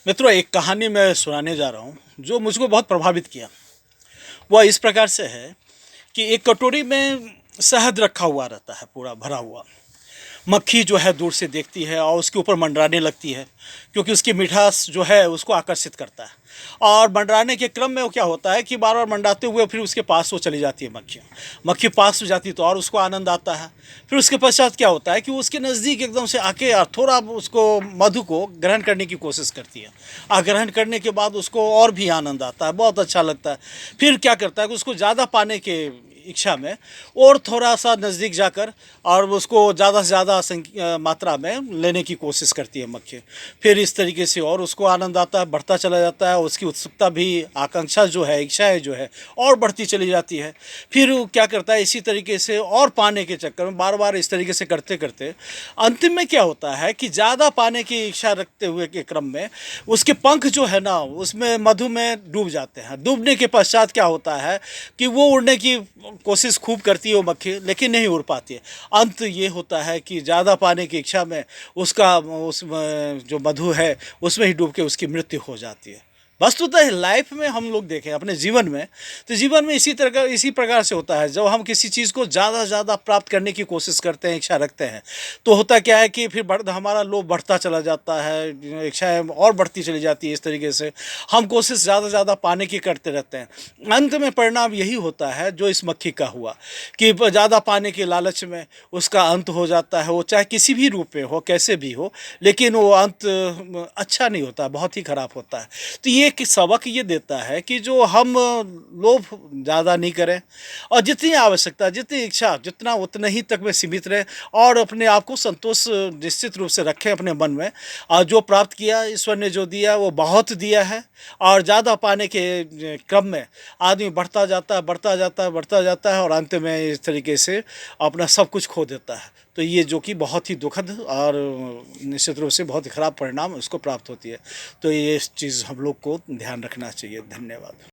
मित्रों, एक कहानी मैं सुनाने जा रहा हूँ जो मुझको बहुत प्रभावित किया। वह इस प्रकार से है कि एक कटोरी में शहद रखा हुआ रहता है, पूरा भरा हुआ। मक्खी जो है दूर से देखती है और उसके ऊपर मंडराने लगती है, क्योंकि उसकी मिठास जो है उसको आकर्षित करता है। और मंडराने के क्रम में वो क्या होता है कि बार बार मंडराते हुए फिर उसके पास वो चली जाती है मक्खियाँ। मक्खी पास हो जाती है तो और उसको आनंद आता है। फिर उसके पश्चात क्या होता है कि वो उसके नज़दीक एकदम से आके और थोड़ा उसको मधु को ग्रहण करने की कोशिश करती है। ग्रहण करने के बाद उसको और भी आनंद आता है, बहुत अच्छा लगता है। फिर क्या करता है कि उसको ज़्यादा पाने के इच्छा में और थोड़ा सा नज़दीक जाकर और उसको ज़्यादा से ज़्यादा मात्रा में लेने की कोशिश करती है मक्खी। फिर इस तरीके से और उसको आनंद आता है, बढ़ता चला जाता है। उसकी उत्सुकता भी, आकांक्षा जो है, इच्छाएं जो है और बढ़ती चली जाती है। फिर वो क्या करता है, इसी तरीके से और पाने के चक्कर में बार बार इस तरीके से करते करते अंतिम में क्या होता है कि ज़्यादा पाने की इच्छा रखते हुए के क्रम में उसके पंख जो है ना उसमें मधु में डूब जाते हैं। डूबने के पश्चात क्या होता है कि वो उड़ने की कोशिश खूब करती है वो मक्खी, लेकिन नहीं उड़ पाती है। अंत ये होता है कि ज़्यादा पाने की इच्छा में उसका उस जो मधु है उसमें ही डूब के उसकी मृत्यु हो जाती है। वस्तुतः लाइफ में हम लोग देखें अपने जीवन में, तो जीवन में इसी प्रकार से होता है। जब हम किसी चीज़ को ज़्यादा से ज़्यादा प्राप्त करने की कोशिश करते हैं, इच्छा रखते हैं, तो होता क्या है कि फिर हमारा लोभ बढ़ता चला जाता है, इच्छाएं और बढ़ती चली जाती है। इस तरीके से हम कोशिश ज़्यादा से ज़्यादा पाने की करते रहते हैं। अंत में परिणाम यही होता है जो इस मक्खी का हुआ कि ज़्यादा पाने के लालच में उसका अंत हो जाता है। वो चाहे किसी भी रूप में हो, कैसे भी हो, लेकिन वो अंत अच्छा नहीं होता, बहुत ही खराब होता है। तो ये कि सबक ये देता है कि जो हम लोभ ज़्यादा नहीं करें और जितनी आवश्यकता, जितनी इच्छा, जितना उतने ही तक में सीमित रहें और अपने आप को संतोष निश्चित रूप से रखें अपने मन में। और जो प्राप्त किया, ईश्वर ने जो दिया वो बहुत दिया है। और ज़्यादा पाने के क्रम में आदमी बढ़ता जाता है, बढ़ता जाता है, बढ़ता जाता है और अंत में इस तरीके से अपना सब कुछ खो देता है। तो ये जो कि बहुत ही दुखद और निश्चित रूप से बहुत ही खराब परिणाम उसको प्राप्त होती है। तो ये चीज़ हम लोग को ध्यान रखना चाहिए। धन्यवाद।